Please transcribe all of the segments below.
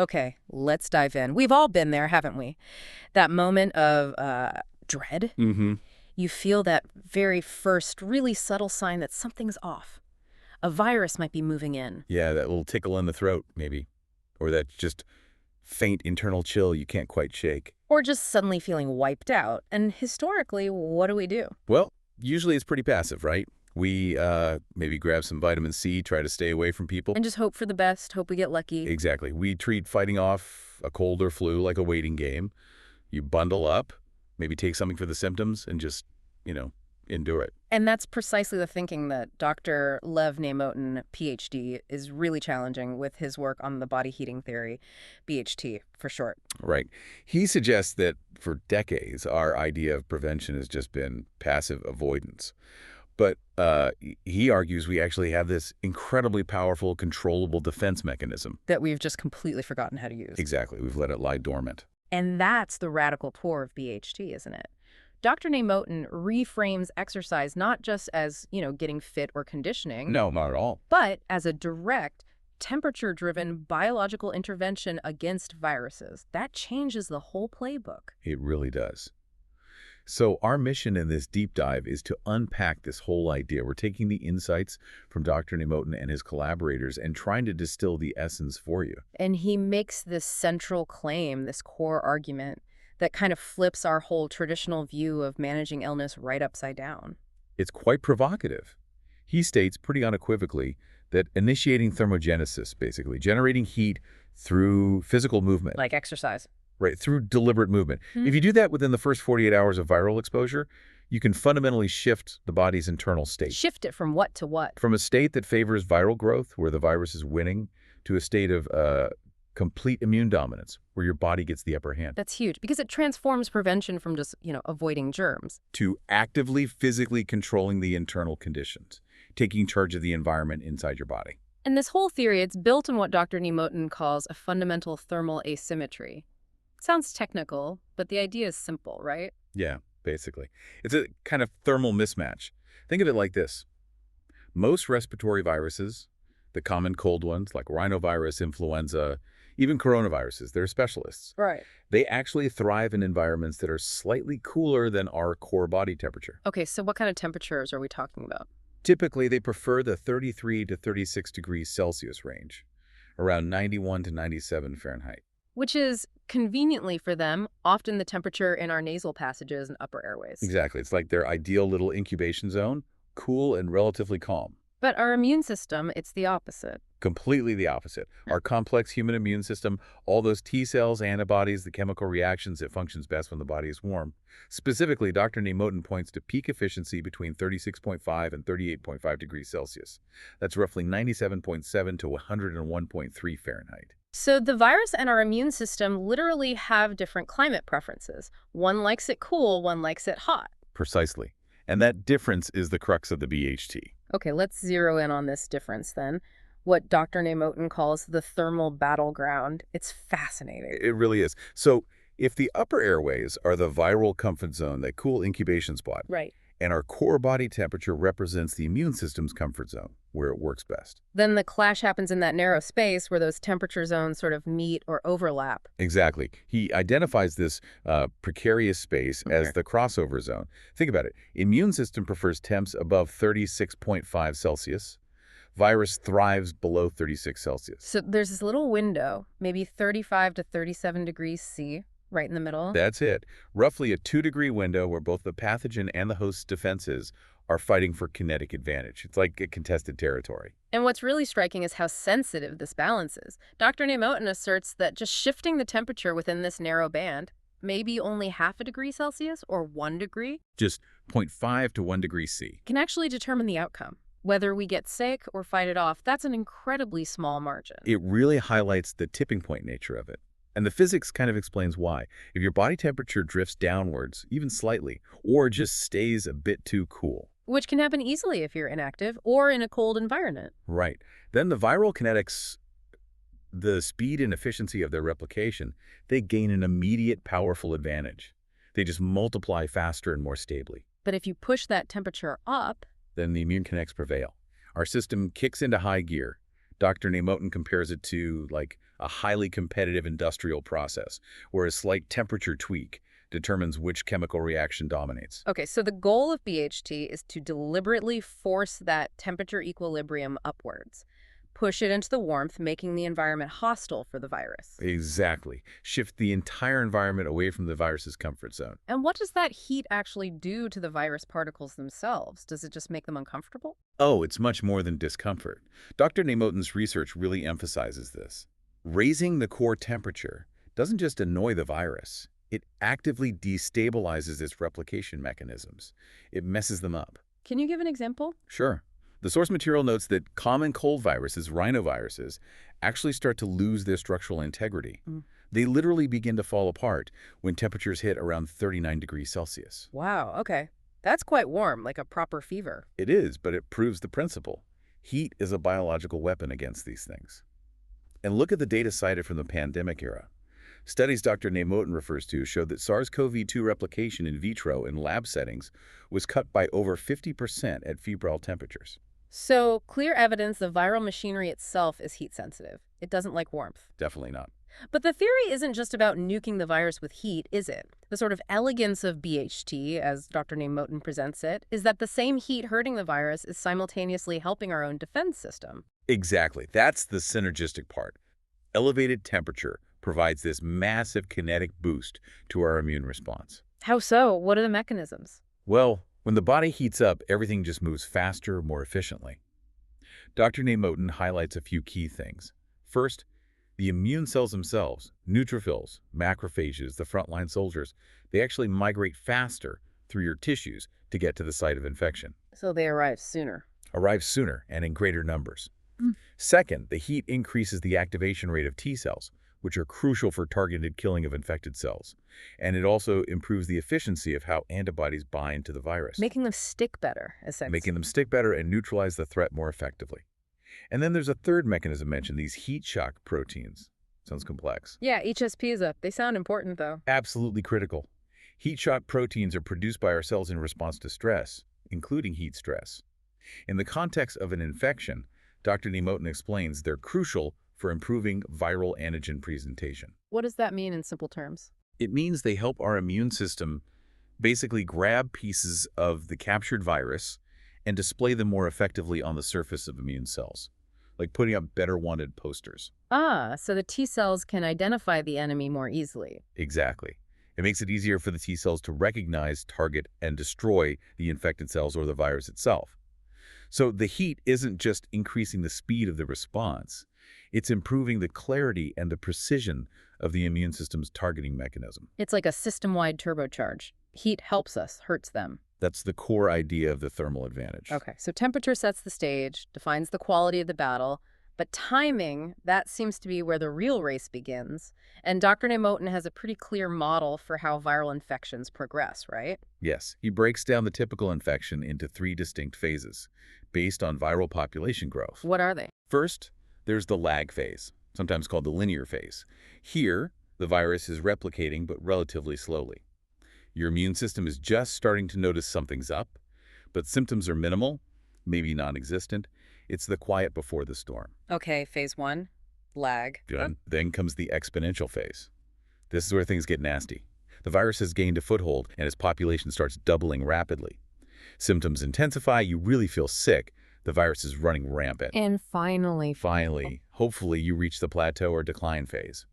Okay, let's dive in. We've all been there, haven't we? That moment of dread. Mm-hmm. You feel that very first, really subtle sign that something's off. A virus might be moving in. Yeah, that little tickle in the throat, maybe. Or that just faint internal chill you can't quite shake. Or just suddenly feeling wiped out. And historically, what do we do? Well, usually it's pretty passive, right? We maybe grab some vitamin C, try to stay away from people. And just hope for the best, hope we get lucky. Exactly. We treat fighting off a cold or flu like a waiting game. You bundle up, maybe take something for the symptoms, and just, endure it. And that's precisely the thinking that Dr. Lev Nemotin, PhD, is really challenging with his work on the body heating theory, BHT for short. Right. He suggests that for decades, our idea of prevention has just been passive avoidance. But he argues we actually have this incredibly powerful, controllable defense mechanism. That we've just completely forgotten how to use. Exactly. We've let it lie dormant. And that's the radical core of BHT, isn't it? Dr. Nemotin reframes exercise not just as, getting fit or conditioning. No, not at all. But as a direct, temperature-driven biological intervention against viruses. That changes the whole playbook. It really does. So our mission in this deep dive is to unpack this whole idea. We're taking the insights from Dr. Nemotin and his collaborators and trying to distill the essence for you. And he makes this central claim, this core argument, that kind of flips our whole traditional view of managing illness right upside down. It's quite provocative. He states pretty unequivocally that initiating thermogenesis, basically, generating heat through physical movement. Like exercise. Right, through deliberate movement. If you do that within the first 48 hours of viral exposure, you can fundamentally shift the body's internal state. Shift it from what to what? From a state that favors viral growth, where the virus is winning, to a state of complete immune dominance, where your body gets the upper hand. That's huge, because it transforms prevention from just, avoiding germs. To actively, physically controlling the internal conditions, taking charge of the environment inside your body. And this whole theory, it's built on what Dr. Nemotin calls a fundamental thermal asymmetry. Sounds technical, but the idea is simple, right? Yeah, basically. It's a kind of thermal mismatch. Think of it like this. Most respiratory viruses, the common cold ones like rhinovirus, influenza, even coronaviruses, they're specialists. Right. They actually thrive in environments that are slightly cooler than our core body temperature. Okay, so what kind of temperatures are we talking about? Typically, they prefer the 33 to 36 degrees Celsius range, around 91 to 97 Fahrenheit. Which is, conveniently for them, often the temperature in our nasal passages and upper airways. Exactly. It's like their ideal little incubation zone, cool and relatively calm. But our immune system, it's the opposite. Completely the opposite. Our complex human immune system, all those T cells, antibodies, the chemical reactions, it functions best when the body is warm. Specifically, Dr. Nemotin points to peak efficiency between 36.5 and 38.5 degrees Celsius. That's roughly 97.7 to 101.3 Fahrenheit. So the virus and our immune system literally have different climate preferences. One likes it cool, one likes it hot. Precisely. And that difference is the crux of the BHT. Okay, let's zero in on this difference then. What Dr. Nemotin calls the thermal battleground. It's fascinating. It really is. So if the upper airways are the viral comfort zone, that cool incubation spot, Right. and our core body temperature represents the immune system's comfort zone, where it works best. Then the clash happens in that narrow space where those temperature zones sort of meet or overlap. Exactly. He identifies this precarious space as the crossover zone. Think about it. Immune system prefers temps above 36.5 Celsius. Virus thrives below 36 Celsius. So there's this little window, maybe 35 to 37 degrees C, right in the middle. That's it. Roughly a 2-degree window where both the pathogen and the host's defenses are fighting for kinetic advantage. It's like a contested territory. And what's really striking is how sensitive this balance is. Dr. Nemotin asserts that just shifting the temperature within this narrow band, maybe only half a degree Celsius or 1 degree, Just 0.5 to 1 degree C. can actually determine the outcome. Whether we get sick or fight it off, that's an incredibly small margin. It really highlights the tipping point nature of it. And the physics kind of explains why. If your body temperature drifts downwards, even slightly, or just stays a bit too cool. Which can happen easily if you're inactive or in a cold environment. Right. Then the viral kinetics, the speed and efficiency of their replication, they gain an immediate powerful advantage. They just multiply faster and more stably. But if you push that temperature up, Then the immune kinetics prevail. Our system kicks into high gear. Dr. Nemotin compares it to like a highly competitive industrial process, where a slight temperature tweak determines which chemical reaction dominates. Okay, so the goal of BHT is to deliberately force that temperature equilibrium upwards. Push it into the warmth, making the environment hostile for the virus. Exactly. Shift the entire environment away from the virus's comfort zone. And what does that heat actually do to the virus particles themselves? Does it just make them uncomfortable? Oh, it's much more than discomfort. Dr. Nemoten's research really emphasizes this. Raising the core temperature doesn't just annoy the virus. It actively destabilizes its replication mechanisms. It messes them up. Can you give an example? Sure. The source material notes that common cold viruses, rhinoviruses, actually start to lose their structural integrity. Mm. They literally begin to fall apart when temperatures hit around 39 degrees Celsius. Wow, okay. That's quite warm, like a proper fever. It is, but it proves the principle. Heat is a biological weapon against these things. And look at the data cited from the pandemic era. Studies Dr. Nemoten refers to showed that SARS-CoV-2 replication in vitro in lab settings was cut by over 50% at febrile temperatures. So, clear evidence the viral machinery itself is heat sensitive. It doesn't like warmth. Definitely not. But the theory isn't just about nuking the virus with heat, is it? The sort of elegance of BHT, as Dr. Nemoten presents it, is that the same heat hurting the virus is simultaneously helping our own defense system. Exactly. That's the synergistic part. Elevated temperature provides this massive kinetic boost to our immune response. How so? What are the mechanisms? Well, when the body heats up, everything just moves faster, more efficiently. Dr. Nemoten highlights a few key things. First, the immune cells themselves, neutrophils, macrophages, the frontline soldiers, they actually migrate faster through your tissues to get to the site of infection. So they arrive sooner. Arrive sooner and in greater numbers. Mm. Second, the heat increases the activation rate of T cells, which are crucial for targeted killing of infected cells. And it also improves the efficiency of how antibodies bind to the virus, Making them stick better, essentially. making them stick better and neutralize the threat more effectively. And then there's a third mechanism mentioned, these heat shock proteins. Sounds complex. Yeah, HSPs, they sound important, though. Absolutely critical. Heat shock proteins are produced by our cells in response to stress, including heat stress. In the context of an infection, Dr. Nemoten explains they're crucial for improving viral antigen presentation. What does that mean in simple terms? It means they help our immune system basically grab pieces of the captured virus and display them more effectively on the surface of immune cells, like putting up better wanted posters. Ah, so the T cells can identify the enemy more easily. Exactly. It makes it easier for the T cells to recognize, target, and destroy the infected cells or the virus itself. So the heat isn't just increasing the speed of the response, it's improving the clarity and the precision of the immune system's targeting mechanism. It's like a system-wide turbocharge. Heat helps us, hurts them. That's the core idea of the thermal advantage. Okay, so temperature sets the stage, defines the quality of the battle, but timing, that seems to be where the real race begins. And Dr. Nemoten has a pretty clear model for how viral infections progress, right? Yes, he breaks down the typical infection into 3 distinct phases, based on viral population growth. What are they? First, there's the lag phase, sometimes called the linear phase. Here, the virus is replicating, but relatively slowly. Your immune system is just starting to notice something's up, but symptoms are minimal, maybe non-existent. It's the quiet before the storm. Okay, phase 1, lag. Done. Then comes the exponential phase. This is where things get nasty. The virus has gained a foothold, and its population starts doubling rapidly. Symptoms intensify, you really feel sick, the virus is running rampant. And finally, Hopefully, you reach the plateau or decline phase.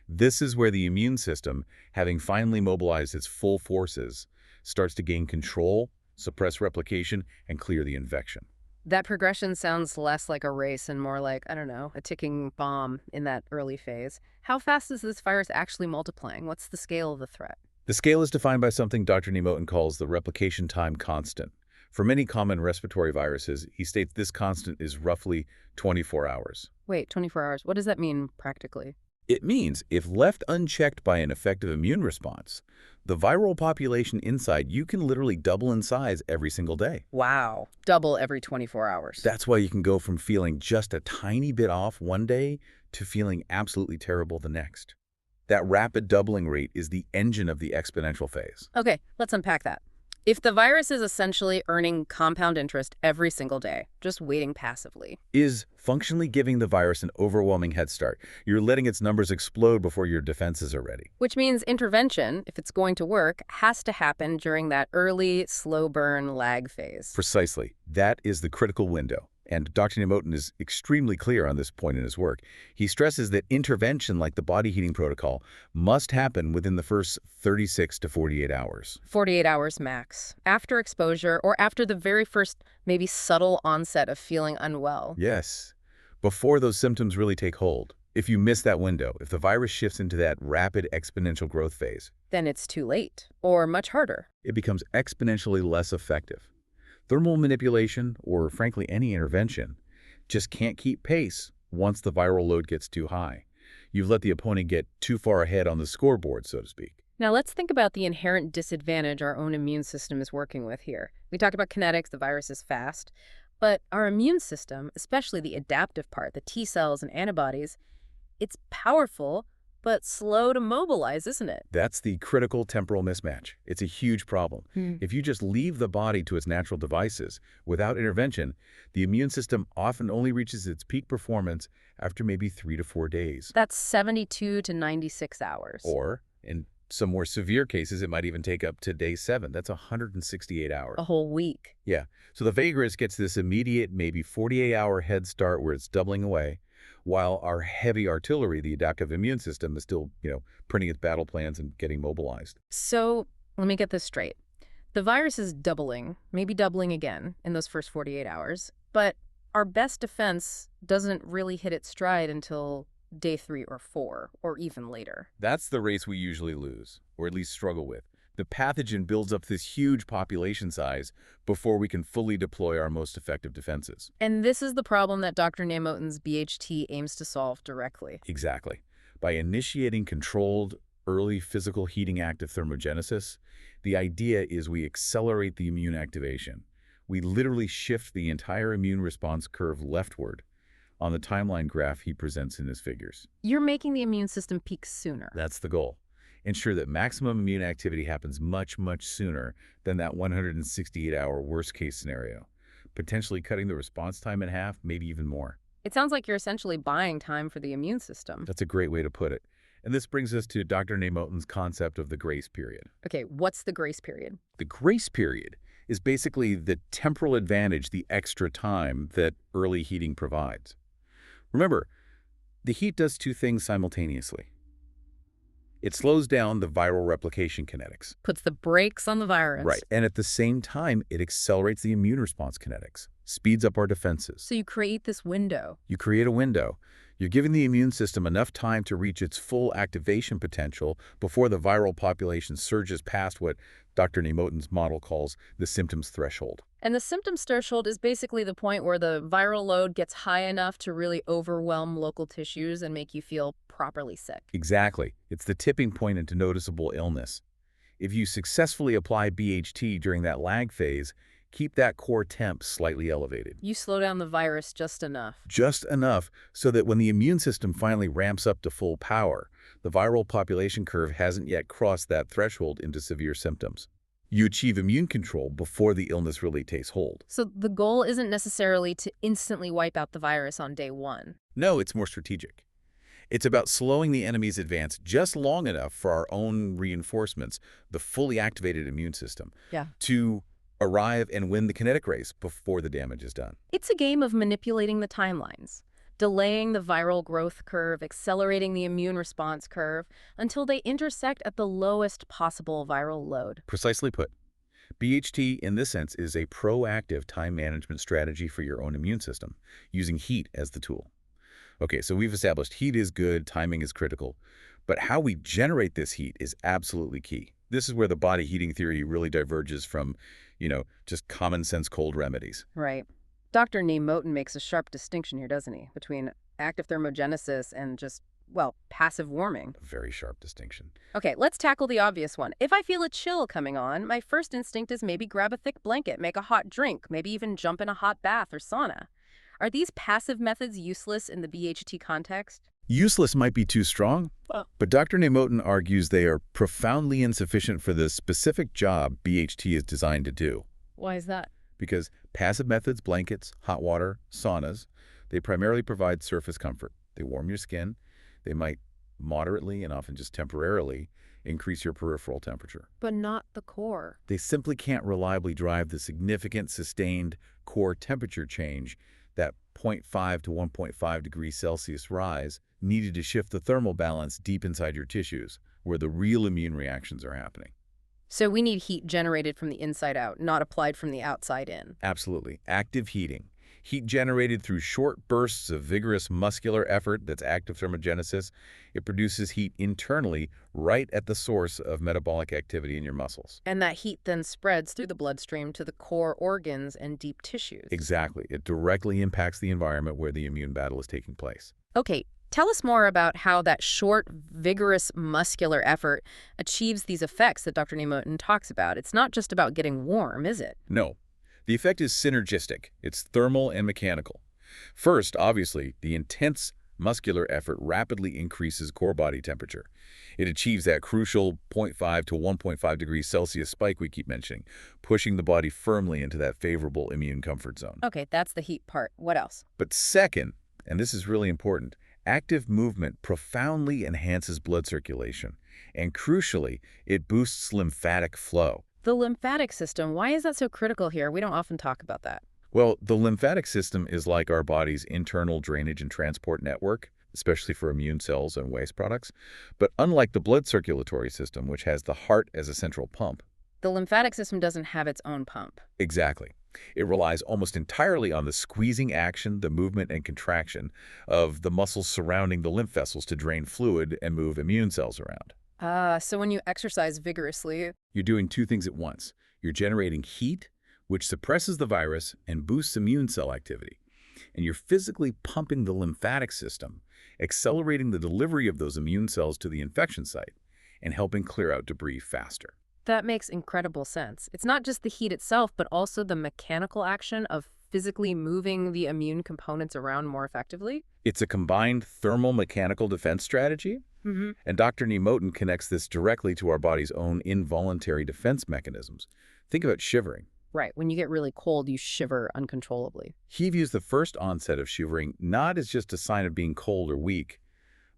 This is where the immune system, having finally mobilized its full forces, starts to gain control, suppress replication, and clear the infection. that progression sounds less like a race and more like, I don't know, a ticking bomb in that early phase. How fast is this virus actually multiplying? What's the scale of the threat? The scale is defined by something Dr. Nemoten calls the replication time constant. For many common respiratory viruses, he states this constant is roughly 24 hours. Wait, 24 hours. What does that mean practically? It means if left unchecked by an effective immune response, the viral population inside you can literally double in size every single day. Wow. Double every 24 hours. That's why you can go from feeling just a tiny bit off one day to feeling absolutely terrible the next. That rapid doubling rate is the engine of the exponential phase. Okay, let's unpack that. If the virus is essentially earning compound interest every single day, just waiting passively. Is functionally giving the virus an overwhelming head start. You're letting its numbers explode before your defenses are ready. Which means intervention, if it's going to work, has to happen during that early, slow burn lag phase. Precisely. That is the critical window. And Dr. Nemotin is extremely clear on this point in his work. He stresses that intervention like the body heating protocol must happen within the first 36 to 48 hours. 48 hours max. After exposure or after the very first, maybe subtle onset of feeling unwell. Yes, before those symptoms really take hold. If you miss that window, if the virus shifts into that rapid exponential growth phase, Then it's too late, or much harder. it becomes exponentially less effective. Thermal manipulation, or frankly any intervention, just can't keep pace once the viral load gets too high. You've let the opponent get too far ahead on the scoreboard, so to speak. Now let's think about the inherent disadvantage our own immune system is working with here. We talked about kinetics, the virus is fast, but our immune system, especially the adaptive part, the T cells and antibodies, it's powerful, but slow to mobilize, isn't it? That's the critical temporal mismatch. It's a huge problem. Hmm. If you just leave the body to its natural devices without intervention, the immune system often only reaches its peak performance after maybe 3 to 4 days. That's 72 to 96 hours. Or, in some more severe cases, it might even take up to day 7. That's 168 hours. A whole week. Yeah, so the vigorous gets this immediate, maybe 48-hour head start where it's doubling away, while our heavy artillery, the adaptive immune system, is still, printing its battle plans and getting mobilized. So let me get this straight. The virus is doubling, maybe doubling again in those first 48 hours, but our best defense doesn't really hit its stride until day 3 or 4, or even later. That's the race we usually lose, or at least struggle with. The pathogen builds up this huge population size before we can fully deploy our most effective defenses. And this is the problem that Dr. Nemotin's BHT aims to solve directly. Exactly. By initiating controlled, early physical heating active thermogenesis, the idea is we accelerate the immune activation. We literally shift the entire immune response curve leftward on the timeline graph he presents in his figures. You're making the immune system peak sooner. That's the goal. Ensure that maximum immune activity happens much, much sooner than that 168-hour worst-case scenario, potentially cutting the response time in half, maybe even more. It sounds like you're essentially buying time for the immune system. That's a great way to put it. And this brings us to Dr. Nemotin's concept of the grace period. Okay, what's the grace period? The grace period is basically the temporal advantage, the extra time that early heating provides. Remember, the heat does 2 things simultaneously. It slows down the viral replication kinetics. Puts the brakes on the virus. Right. And at the same time, it accelerates the immune response kinetics, speeds up our defenses. So you create this window. You create a window. You're giving the immune system enough time to reach its full activation potential before the viral population surges past what Dr. Nemotin's model calls the symptoms threshold. And the symptoms threshold is basically the point where the viral load gets high enough to really overwhelm local tissues and make you feel properly sick. Exactly. It's the tipping point into noticeable illness. If you successfully apply BHT during that lag phase, keep that core temp slightly elevated. You slow down the virus just enough. Just enough so that when the immune system finally ramps up to full power, the viral population curve hasn't yet crossed that threshold into severe symptoms. You achieve immune control before the illness really takes hold. So the goal isn't necessarily to instantly wipe out the virus on day 1. No, it's more strategic. It's about slowing the enemy's advance just long enough for our own reinforcements, the fully activated immune system, to arrive and win the kinetic race before the damage is done. It's a game of manipulating the timelines, delaying the viral growth curve, accelerating the immune response curve until they intersect at the lowest possible viral load. Precisely put. BHT, in this sense, is a proactive time management strategy for your own immune system, using heat as the tool. Okay, so we've established heat is good, timing is critical, but how we generate this heat is absolutely key. This is where the body heating theory really diverges from, just common sense cold remedies. Right. Dr. Nemotin makes a sharp distinction here, doesn't he, between active thermogenesis and just, passive warming. A very sharp distinction. Okay, let's tackle the obvious one. If I feel a chill coming on, my first instinct is maybe grab a thick blanket, make a hot drink, maybe even jump in a hot bath or sauna. Are these passive methods useless in the BHT context? Useless might be too strong, Well, but Dr. Nemotin argues they are profoundly insufficient for the specific job BHT is designed to do. why is that? Because passive methods, blankets, hot water, saunas, they primarily provide surface comfort. They warm your skin. They might moderately and often just temporarily increase your peripheral temperature. But not the core. They simply can't reliably drive the significant sustained core temperature change, that zero point 0.5 to 1.5 degrees Celsius rise needed to shift the thermal balance deep inside your tissues, where the real immune reactions are happening. So we need heat generated from the inside out, not applied from the outside in. Absolutely. Active heating. Heat generated through short bursts of vigorous muscular effort, that's active thermogenesis. It produces heat internally right at the source of metabolic activity in your muscles. And that heat then spreads through the bloodstream to the core organs and deep tissues. Exactly. It directly impacts the environment where the immune battle is taking place. Okay, tell us more about how that short, vigorous muscular effort achieves these effects that Dr. Nemotin talks about. It's not just about getting warm, is it? No. The effect is synergistic. It's thermal and mechanical. First, obviously, the intense muscular effort rapidly increases core body temperature. It achieves that crucial zero point 0.5 to 1.5 degrees Celsius spike we keep mentioning, pushing the body firmly into that favorable immune comfort zone. Okay, that's the heat part. What else? But second, and this is really important, active movement profoundly enhances blood circulation. And crucially, it boosts lymphatic flow. The lymphatic system, why is that so critical here? We don't often talk about that. Well, the lymphatic system is like our body's internal drainage and transport network, especially for immune cells and waste products. But unlike the blood circulatory system, which has the heart as a central pump. The lymphatic system doesn't have its own pump. Exactly. It relies almost entirely on the squeezing action, the movement and contraction of the muscles surrounding the lymph vessels to drain fluid and move immune cells around. So when you exercise vigorously, You're doing two things at once. You're generating heat, which suppresses the virus and boosts immune cell activity. And you're physically pumping the lymphatic system, accelerating the delivery of those immune cells to the infection site and helping clear out debris faster. that makes incredible sense. It's not just the heat itself, but also the mechanical action of physically moving the immune components around more effectively. It's a combined thermal-mechanical defense strategy, Mm-hmm. and Dr. Nemotin connects this directly to our body's own involuntary defense mechanisms. Think about shivering. Right. When you get really cold, you shiver uncontrollably. He views the first onset of shivering not as just a sign of being cold or weak,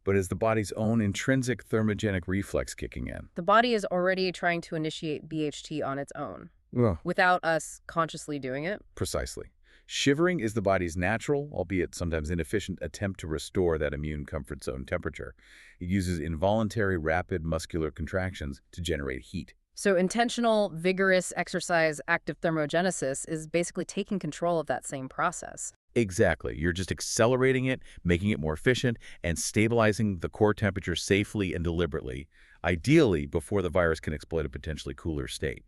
but as the body's own intrinsic thermogenic reflex kicking in. The body is already trying to initiate BHT on its own, Ugh. without us consciously doing it. Precisely. Shivering is the body's natural, albeit sometimes inefficient, attempt to restore that immune comfort zone temperature. It uses involuntary rapid muscular contractions to generate heat. So intentional, vigorous exercise, active thermogenesis is basically taking control of that same process. Exactly. You're just accelerating it, making it more efficient, and stabilizing the core temperature safely and deliberately, ideally before the virus can exploit a potentially cooler state.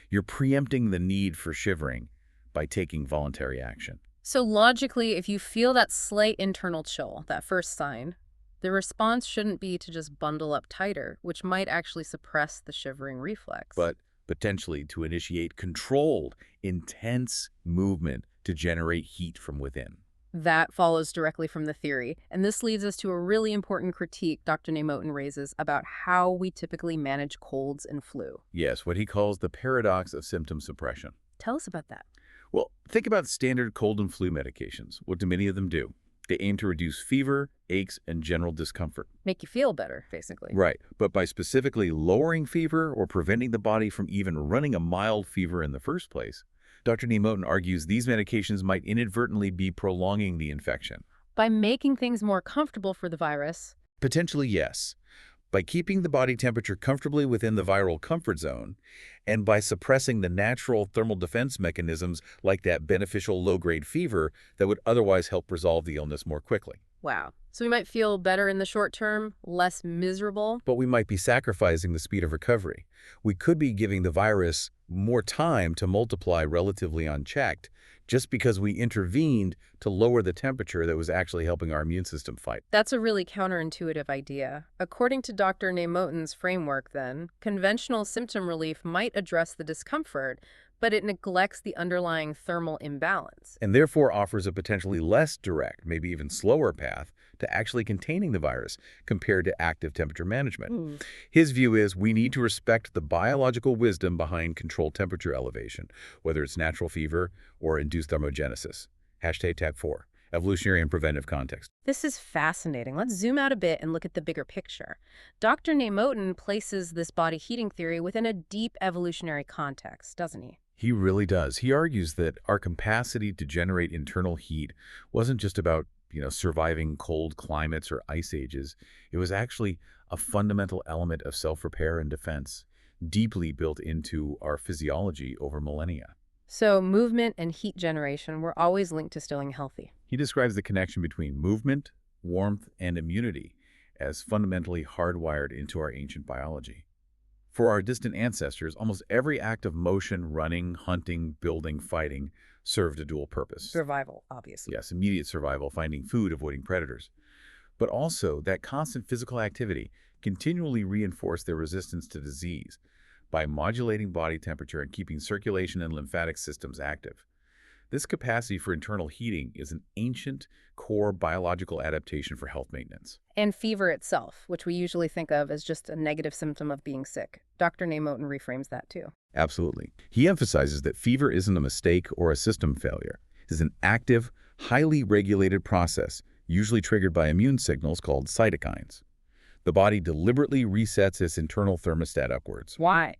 You're preempting the need for shivering by taking voluntary action. So logically, if you feel that slight internal chill, that first sign, the response shouldn't be to just bundle up tighter, which might actually suppress the shivering reflex. But potentially to initiate controlled, intense movement to generate heat from within. that follows directly from the theory. And this leads us to a really important critique Dr. Nemotin raises about how we typically manage colds and flu. Yes, what he calls the paradox of symptom suppression. Tell us about that. Well, think about standard cold and flu medications. What do many of them do? They aim to reduce fever, aches, and general discomfort. Make you feel better, basically. Right, but by specifically lowering fever or preventing the body from even running a mild fever in the first place, Dr. Nemotin argues these medications might inadvertently be prolonging the infection. By making things more comfortable for the virus. Potentially, yes. By keeping the body temperature comfortably within the viral comfort zone, and by suppressing the natural thermal defense mechanisms like that beneficial low-grade fever that would otherwise help resolve the illness more quickly. Wow. So we might feel better in the short term, less miserable. But we might be sacrificing the speed of recovery. We could be giving the virus more time to multiply relatively unchecked just because we intervened to lower the temperature that was actually helping our immune system fight. That's a really counterintuitive idea. According to Dr. Nemotin's framework, then, conventional symptom relief might address the discomfort, but it neglects the underlying thermal imbalance. And therefore offers a potentially less direct, maybe even slower path to actually containing the virus compared to active temperature management. Hmm. His view is we need to respect the biological wisdom behind controlled temperature elevation, whether it's natural fever or induced thermogenesis. Hashtag tab 4, evolutionary and preventive context. This is fascinating. Let's zoom out a bit and look at the bigger picture. Dr. Moten places this body heating theory within a deep evolutionary context, doesn't he? He really does. He argues that our capacity to generate internal heat wasn't just about, surviving cold climates or ice ages. It was actually a fundamental element of self-repair and defense, deeply built into our physiology over millennia. So movement and heat generation were always linked to staying healthy. He describes the connection between movement, warmth, and immunity as fundamentally hardwired into our ancient biology. For our distant ancestors, almost every act of motion, running, hunting, building, fighting, served a dual purpose. Survival, obviously. Yes, immediate survival, finding food, avoiding predators. But also, that constant physical activity continually reinforced their resistance to disease by modulating body temperature and keeping circulation and lymphatic systems active. This capacity for internal heating is an ancient, core biological adaptation for health maintenance. And fever itself, which we usually think of as just a negative symptom of being sick. Dr. Moten reframes that too. Absolutely. He emphasizes that fever isn't a mistake or a system failure. It is an active, highly regulated process, usually triggered by immune signals called cytokines. The body deliberately resets its internal thermostat upwards Why?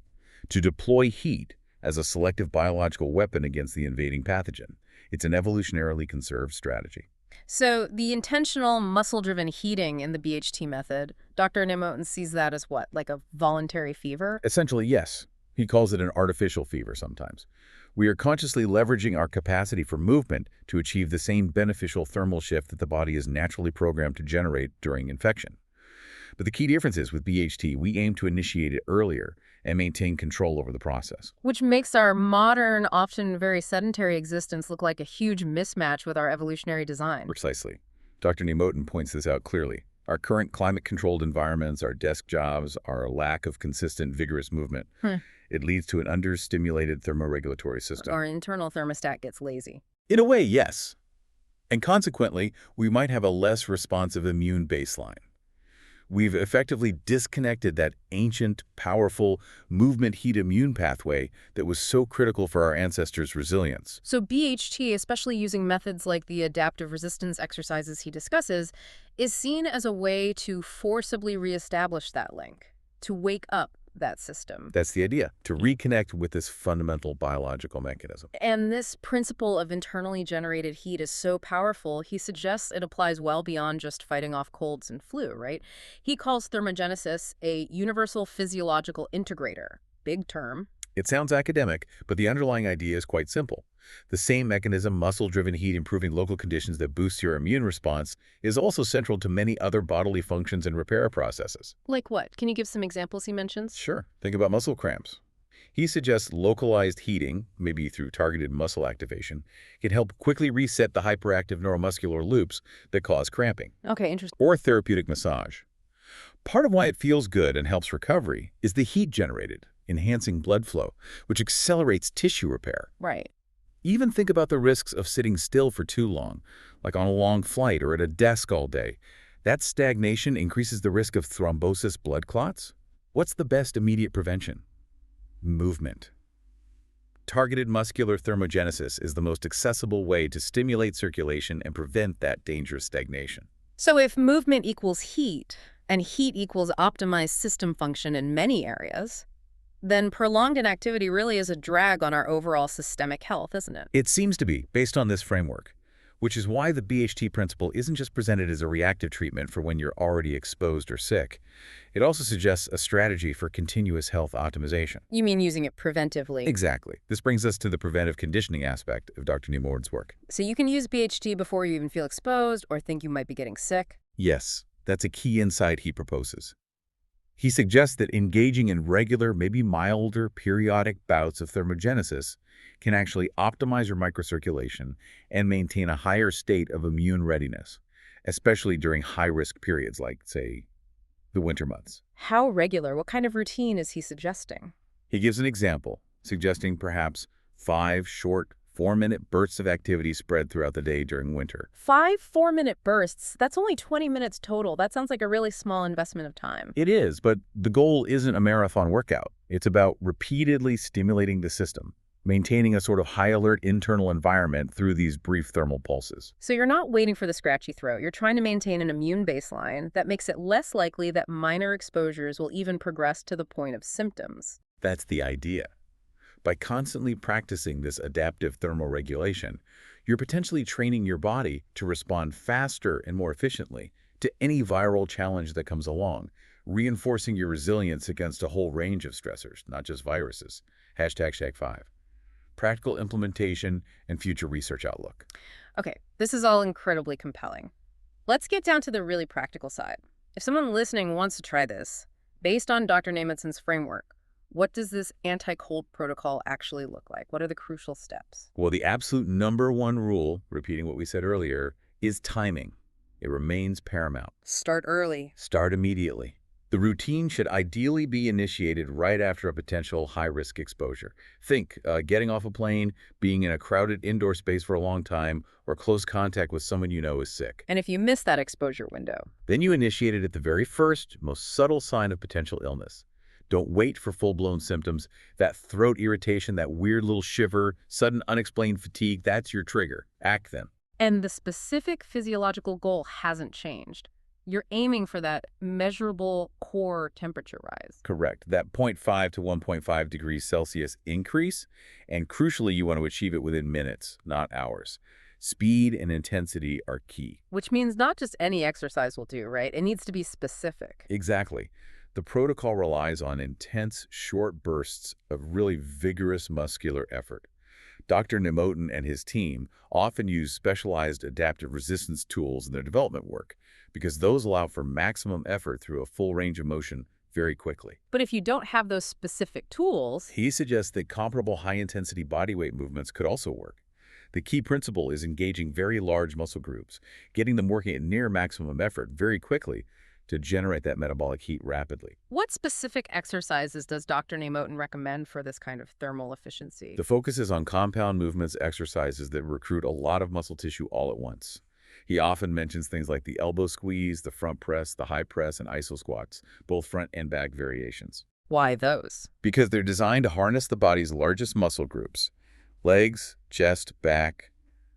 to deploy heat as a selective biological weapon against the invading pathogen. It's an evolutionarily conserved strategy. So the intentional muscle-driven heating in the BHT method, Dr. Moten sees that as what, like a voluntary fever? Essentially, yes. He calls it an artificial fever sometimes. We are consciously leveraging our capacity for movement to achieve the same beneficial thermal shift that the body is naturally programmed to generate during infection. But the key difference is with BHT, we aim to initiate it earlier and maintain control over the process. Which makes our modern, often very sedentary existence look like a huge mismatch with our evolutionary design. Precisely. Dr. Moten points this out clearly. Our current climate-controlled environments, our desk jobs, our lack of consistent, vigorous movement, it leads to an understimulated thermoregulatory system. Our internal thermostat gets lazy. In a way, yes. And consequently, we might have a less responsive immune baseline. We've effectively disconnected that ancient, powerful, movement-heat immune pathway that was so critical for our ancestors' resilience. So BHT, especially using methods like the adaptive resistance exercises he discusses, is seen as a way to forcibly reestablish that link, to wake up that system. That's the idea, to reconnect with this fundamental biological mechanism. And this principle of internally generated heat is so powerful, he suggests it applies well beyond just fighting off colds and flu, right? He calls thermogenesis a universal physiological integrator. Big term. It sounds academic, but the underlying idea is quite simple. The same mechanism, muscle-driven heat improving local conditions that boosts your immune response, is also central to many other bodily functions and repair processes. Like what? Can you give some examples he mentions? Sure. Think about muscle cramps. He suggests localized heating, maybe through targeted muscle activation, can help quickly reset the hyperactive neuromuscular loops that cause cramping. Okay, interesting. Or therapeutic massage. Part of why it feels good and helps recovery is the heat generated, enhancing blood flow, which accelerates tissue repair. Right. Even think about the risks of sitting still for too long, like on a long flight or at a desk all day. That stagnation increases the risk of thrombosis blood clots. What's the best immediate prevention? Movement. Targeted muscular thermogenesis is the most accessible way to stimulate circulation and prevent that dangerous stagnation. So if movement equals heat, and heat equals optimized system function in many areas, then prolonged inactivity really is a drag on our overall systemic health, isn't it? It seems to be, based on this framework, which is why the BHT principle isn't just presented as a reactive treatment for when you're already exposed or sick. It also suggests a strategy for continuous health optimization. You mean using it preventively? Exactly. This brings us to the preventive conditioning aspect of Dr. Moten's work. So you can use BHT before you even feel exposed or think you might be getting sick? Yes, that's a key insight he proposes. He suggests that engaging in regular, maybe milder, periodic bouts of thermogenesis can actually optimize your microcirculation and maintain a higher state of immune readiness, especially during high-risk periods like, say, the winter months. How regular? What kind of routine is he suggesting? He gives an example, suggesting perhaps 5 short 4-minute bursts of activity spread throughout the day during winter. 5 4-minute bursts, that's only 20 minutes total. That sounds like a really small investment of time. It is, but the goal isn't a marathon workout. It's about repeatedly stimulating the system, maintaining a sort of high-alert internal environment through these brief thermal pulses. So you're not waiting for the scratchy throat. You're trying to maintain an immune baseline that makes it less likely that minor exposures will even progress to the point of symptoms. That's the idea. By constantly practicing this adaptive thermoregulation, you're potentially training your body to respond faster and more efficiently to any viral challenge that comes along, reinforcing your resilience against a whole range of stressors, not just viruses. #Shag5. Practical implementation and future research outlook. Okay, this is all incredibly compelling. Let's get down to the really practical side. If someone listening wants to try this, based on Dr. Namatson's framework, what does this anti-cold protocol actually look like? What are the crucial steps? Well, the absolute #1 rule, repeating what we said earlier, is timing. It remains paramount. Start early. Start immediately. The routine should ideally be initiated right after a potential high-risk exposure. Think getting off a plane, being in a crowded indoor space for a long time, or close contact with someone you know is sick. And if you miss that exposure window, Then you initiate it at the very first, most subtle sign of potential illness. Don't wait for full-blown symptoms. That throat irritation, that weird little shiver, sudden unexplained fatigue, that's your trigger. Act then. and the specific physiological goal hasn't changed, you're aiming for that measurable core temperature rise. Correct. That zero 0.5 to 1.5 degrees Celsius increase, and crucially, you want to achieve it within minutes, not hours. Speed and intensity are key. Which means not just any exercise will do, right? It needs to be specific. Exactly. The protocol relies on intense, short bursts of really vigorous muscular effort. Dr. Nemotin and his team often use specialized adaptive resistance tools in their development work because those allow for maximum effort through a full range of motion very quickly. But if you don't have those specific tools, He suggests that comparable high-intensity bodyweight movements could also work. The key principle is engaging very large muscle groups, getting them working at near maximum effort very quickly to generate that metabolic heat rapidly. what specific exercises does Dr. Nemotin recommend for this kind of thermal efficiency? The focus is on compound movements exercises that recruit a lot of muscle tissue all at once. He often mentions things like the elbow squeeze, the front press, the high press, and iso squats, both front and back variations. Why those? Because they're designed to harness the body's largest muscle groups, legs, chest, back,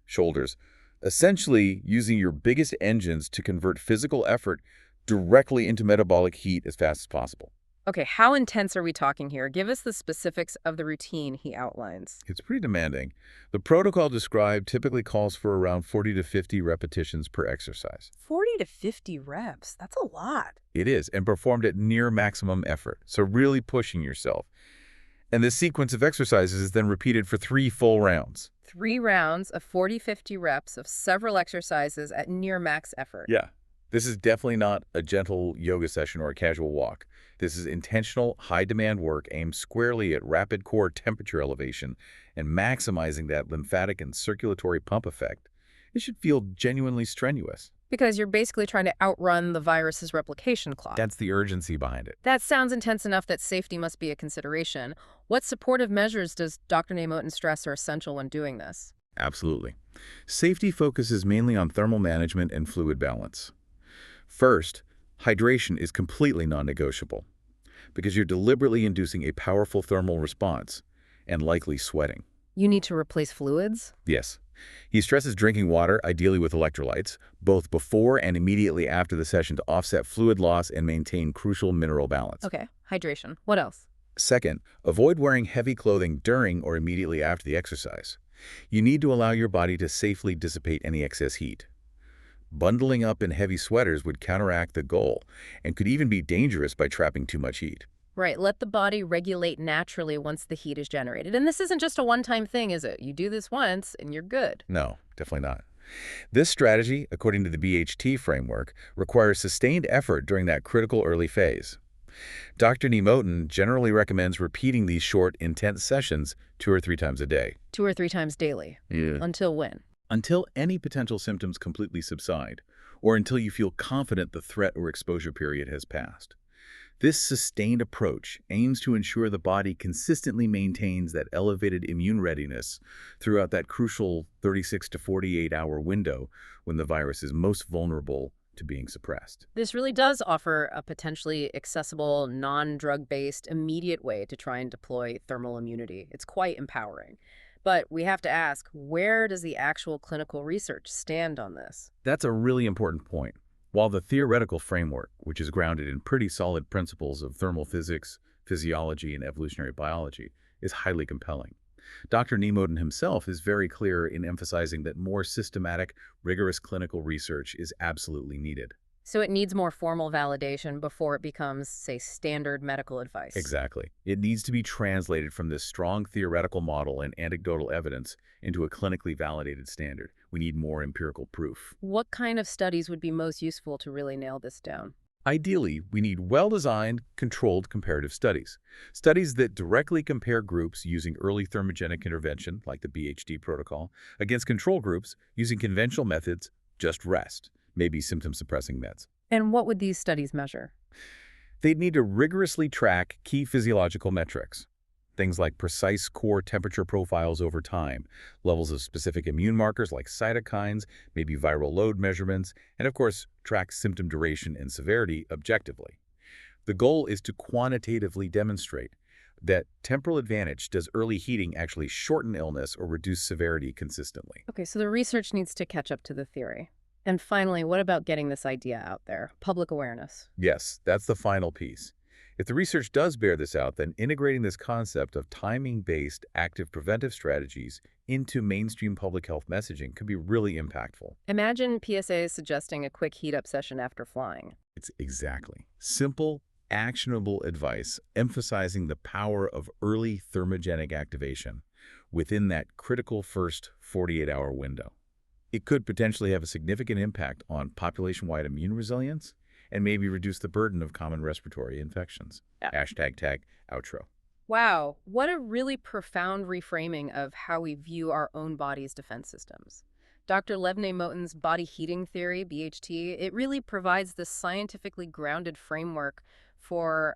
shoulders, essentially using your biggest engines to convert physical effort directly into metabolic heat as fast as possible. Okay, how intense are we talking here? Give us the specifics of the routine he outlines. It's pretty demanding. The protocol described typically calls for around 40 to 50 repetitions per exercise. 40 to 50 reps, that's a lot. It is, and performed at near maximum effort, so really pushing yourself. And this sequence of exercises is then repeated for 3 full rounds. 3 rounds of 40-50 reps of several exercises at near max effort. Yeah. This is definitely not a gentle yoga session or a casual walk. This is intentional, high-demand work aimed squarely at rapid core temperature elevation and maximizing that lymphatic and circulatory pump effect. It should feel genuinely strenuous. Because you're basically trying to outrun the virus's replication clock. That's the urgency behind it. That sounds intense enough that safety must be a consideration. What supportive measures does Dr. Nemotin stress are essential when doing this? Absolutely. Safety focuses mainly on thermal management and fluid balance. First, hydration is completely non-negotiable because you're deliberately inducing a powerful thermal response and likely sweating. You need to replace fluids? Yes. He stresses drinking water, ideally with electrolytes, both before and immediately after the session to offset fluid loss and maintain crucial mineral balance. Okay, hydration. What else? Second, avoid wearing heavy clothing during or immediately after the exercise. You need to allow your body to safely dissipate any excess heat. Bundling up in heavy sweaters would counteract the goal and could even be dangerous by trapping too much heat. Right, let the body regulate naturally once the heat is generated. And this isn't just a one-time thing, is it? You do this once and you're good. No, definitely not. This strategy, according to the BHT framework, requires sustained effort during that critical early phase. Dr. Nemotin generally recommends repeating these short, intense sessions 2 or 3 times a day. 2 or 3 times daily. Yeah. Until when? Until any potential symptoms completely subside, or until you feel confident the threat or exposure period has passed. This sustained approach aims to ensure the body consistently maintains that elevated immune readiness throughout that crucial 36 to 48-hour window when the virus is most vulnerable to being suppressed. This really does offer a potentially accessible, non-drug-based, immediate way to try and deploy thermal immunity. It's quite empowering. But we have to ask, where does the actual clinical research stand on this? That's a really important point. While the theoretical framework, which is grounded in pretty solid principles of thermal physics, physiology, and evolutionary biology, is highly compelling, Dr. Nemotin himself is very clear in emphasizing that more systematic, rigorous clinical research is absolutely needed. So it needs more formal validation before it becomes, say, standard medical advice. Exactly. It needs to be translated from this strong theoretical model and anecdotal evidence into a clinically validated standard. We need more empirical proof. What kind of studies would be most useful to really nail this down? Ideally, we need well-designed, controlled comparative studies. Studies that directly compare groups using early thermogenic intervention, like the BHD protocol, against control groups using conventional methods, just rest, maybe symptom-suppressing meds. And what would these studies measure? They'd need to rigorously track key physiological metrics, things like precise core temperature profiles over time, levels of specific immune markers like cytokines, maybe viral load measurements, and of course, track symptom duration and severity objectively. The goal is to quantitatively demonstrate that temporal advantage does early heating actually shorten illness or reduce severity consistently. Okay, so the research needs to catch up to the theory. And finally, what about getting this idea out there? Public awareness. Yes, that's the final piece. If the research does bear this out, then integrating this concept of timing-based active preventive strategies into mainstream public health messaging could be really impactful. Imagine PSA suggesting a quick heat-up session after flying. It's exactly. Simple, actionable advice emphasizing the power of early thermogenic activation within that critical first 48-hour window. It could potentially have a significant impact on population-wide immune resilience and maybe reduce the burden of common respiratory infections. Yeah. Hashtag outro. Wow, what a really profound reframing of how we view our own body's defense systems. Dr. Lev Nemotin's body heating theory, BHT, it really provides this scientifically grounded framework for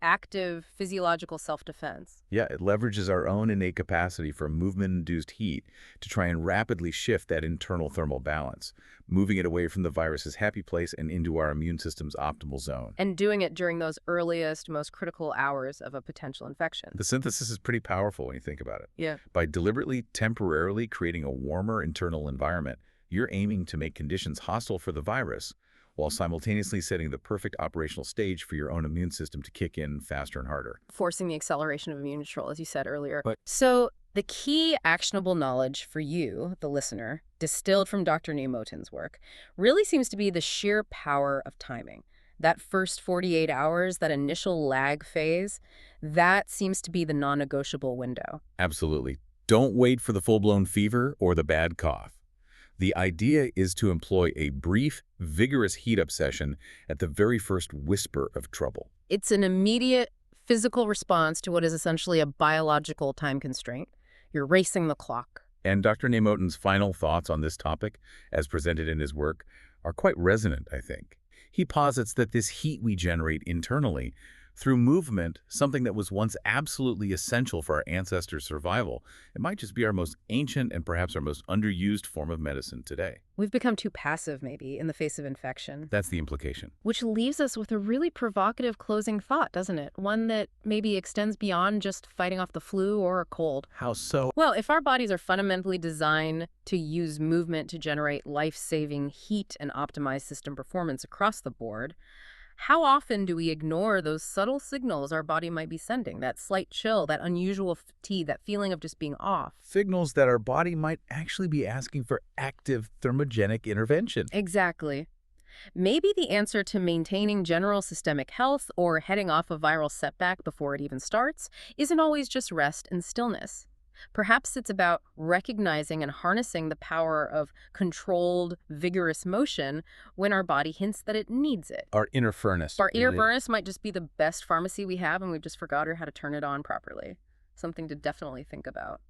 active physiological self-defense. Yeah, it leverages our own innate capacity for movement-induced heat to try and rapidly shift that internal thermal balance, moving it away from the virus's happy place and into our immune system's optimal zone. And doing it during those earliest, most critical hours of a potential infection. The synthesis is pretty powerful when you think about it. Yeah. By deliberately, temporarily creating a warmer internal environment, you're aiming to make conditions hostile for the virus, while simultaneously setting the perfect operational stage for your own immune system to kick in faster and harder. Forcing the acceleration of immune control, as you said earlier. But so the key actionable knowledge for you, the listener, distilled from Dr. Nemotin's work, really seems to be the sheer power of timing. That first 48 hours, that initial lag phase, that seems to be the non-negotiable window. Absolutely. Don't wait for the full-blown fever or the bad cough. The idea is to employ a brief, vigorous heat-up session at the very first whisper of trouble. It's an immediate physical response to what is essentially a biological time constraint. You're racing the clock. And Dr. Nemotin's final thoughts on this topic, as presented in his work, are quite resonant, I think. He posits that this heat we generate internally through movement, something that was once absolutely essential for our ancestors' survival, it might just be our most ancient and perhaps our most underused form of medicine today. We've become too passive, maybe, in the face of infection. That's the implication. Which leaves us with a really provocative closing thought, doesn't it? One that maybe extends beyond just fighting off the flu or a cold. How so? Well, if our bodies are fundamentally designed to use movement to generate life-saving heat and optimize system performance across the board, how often do we ignore those subtle signals our body might be sending? That slight chill, that unusual fatigue, that feeling of just being off. Signals that our body might actually be asking for active thermogenic intervention. Exactly. Maybe the answer to maintaining general systemic health or heading off a viral setback before it even starts isn't always just rest and stillness. Perhaps it's about recognizing and harnessing the power of controlled, vigorous motion when our body hints that it needs it. Our inner furnace. Our inner furnace might just be the best pharmacy we have and we've just forgotten how to turn it on properly. Something to definitely think about.